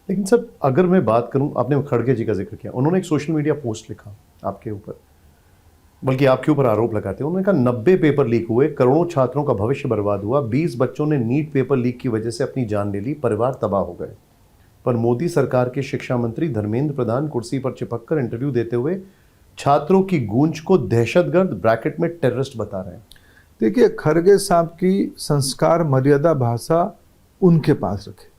लेकिन सर अगर मैं बात करूं, आपने खड़गे जी का जिक्र किया, उन्होंने एक सोशल मीडिया पोस्ट लिखा आपके ऊपर, बल्कि आपके ऊपर आरोप लगाते हैं, उन्होंने कहा 90 पेपर लीक हुए, करोड़ों छात्रों का भविष्य बर्बाद हुआ, 20 बच्चों ने नीट पेपर लीक की वजह से अपनी जान ले ली, परिवार तबाह हो गए। पर मोदी सरकार के शिक्षा मंत्री धर्मेंद्र प्रधान कुर्सी पर चिपककर इंटरव्यू देते हुए छात्रों की गूंज को दहशतगर्द ब्रैकेट में टेररिस्ट बता रहे हैं। देखिए, खड़गे साहब की संस्कार मर्यादा भाषा उनके पास रखे।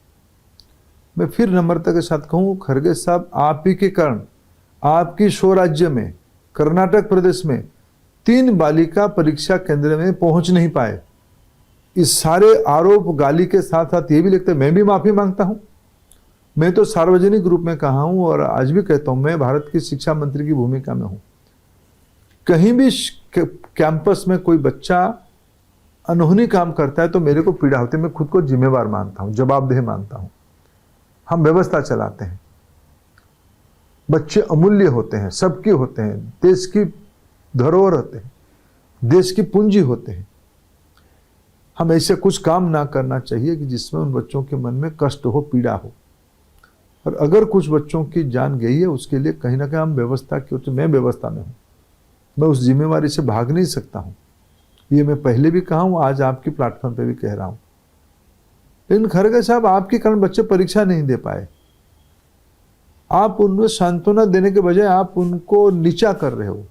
मैं फिर नम्रता के साथ कहूँ, खड़गे साहब, आप ही के कारण आपकी स्वराज्य में कर्नाटक प्रदेश में 3 बालिका परीक्षा केंद्र में पहुंच नहीं पाए। इस सारे आरोप गाली के साथ साथ ये भी लिखते, मैं भी माफी मांगता हूं। मैं तो सार्वजनिक रूप में कहा हूं और आज भी कहता हूं, मैं भारत की शिक्षा मंत्री की भूमिका में हूं। कहीं भी कैंपस में कोई बच्चा अनहोनी काम करता है तो मेरे को पीड़ा होती है। मैं खुद को जिम्मेवार मानता हूं, जवाबदेह मानता हूं। हम व्यवस्था चलाते हैं, बच्चे अमूल्य होते हैं, सबके होते हैं, देश की धरोहर होते हैं, देश की पूंजी होते हैं। हम ऐसे कुछ काम ना करना चाहिए कि जिसमें उन बच्चों के मन में कष्ट हो, पीड़ा हो। और अगर कुछ बच्चों की जान गई है, उसके लिए कहीं ना कहीं हम व्यवस्था की, तो मैं व्यवस्था में हूं, मैं उस जिम्मेवारी से भाग नहीं सकता हूं। ये मैं पहले भी कहा हूं, आज आपकी प्लेटफॉर्म पे भी कह रहा हूं। लेकिन खड़गे साहब, आपके कारण बच्चे परीक्षा नहीं दे पाए। आप उनमें सांत्वना देने के बजाय आप उनको नीचा कर रहे हो,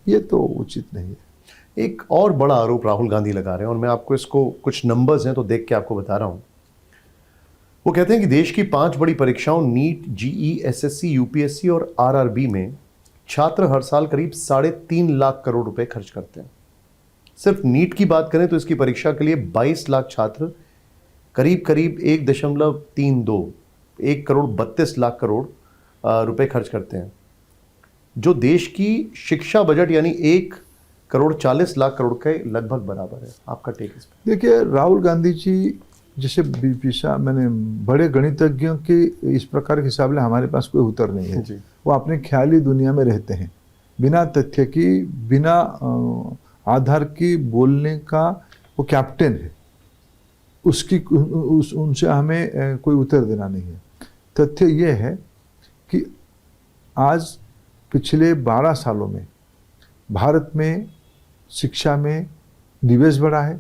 ये तो उचित नहीं है। एक और बड़ा आरोप राहुल गांधी लगा रहे हैं, और मैं आपको इसको, कुछ नंबर्स हैं तो देख के आपको बता रहा हूं। वो कहते हैं कि देश की 5 बड़ी परीक्षाओं नीट, जीई, एसएससी, यूपीएससी और आरआरबी में छात्र हर साल करीब 3.5 लाख करोड़ रुपए खर्च करते हैं। सिर्फ नीट की बात करें तो इसकी परीक्षा के लिए 22 लाख छात्र करीब करीब 1.32 1 करोड़ 32 लाख करोड़ रुपए खर्च करते हैं, जो देश की शिक्षा बजट यानी 1 करोड़ 40 लाख करोड़ के लगभग बराबर है। आपका टेक इस पर? देखिए, राहुल गांधी जी जैसे मैंने बड़े गणितज्ञों की इस प्रकार के हिसाब से हमारे पास कोई उत्तर नहीं है जी। वो अपने ख्याली दुनिया में रहते हैं, बिना तथ्य की, बिना आधार की बोलने का वो कैप्टन है। उनसे हमें कोई उत्तर देना नहीं है। तथ्य ये है कि आज पिछले 12 सालों में भारत में शिक्षा में निवेश बढ़ा है,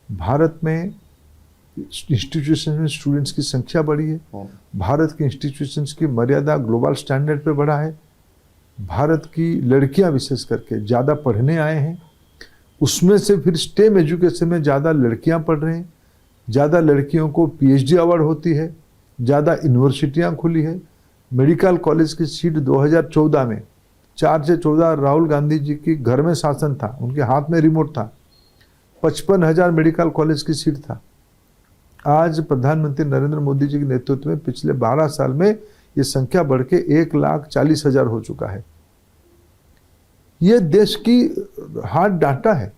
भारत में इंस्टीट्यूशन में स्टूडेंट्स की संख्या बढ़ी है, भारत के इंस्टीट्यूशंस की मर्यादा ग्लोबल स्टैंडर्ड पे बढ़ा है, भारत की लड़कियां विशेष करके ज़्यादा पढ़ने आए हैं, उसमें से फिर स्टेम एजुकेशन में ज़्यादा लड़कियां पढ़ रहे हैं, ज़्यादा लड़कियों को पीएचडी अवार्ड होती है, ज़्यादा यूनिवर्सिटियां खुली है। मेडिकल कॉलेज की सीट 2014 में 4 से 14 राहुल गांधी जी की घर में शासन था, उनके हाथ में रिमोट था, 55,000 मेडिकल कॉलेज की सीट था। आज प्रधानमंत्री नरेंद्र मोदी जी के नेतृत्व में पिछले 12 साल में ये संख्या बढ़ के 1,40,000 हो चुका है। ये देश की हार्ड डाटा है,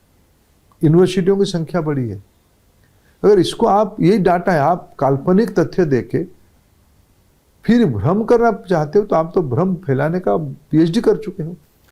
यूनिवर्सिटियों की संख्या बढ़ी है। अगर इसको आप, यही डाटा है, आप काल्पनिक तथ्य देके फिर भ्रम करना चाहते हो तो आप तो भ्रम फैलाने का पीएचडी कर चुके हो।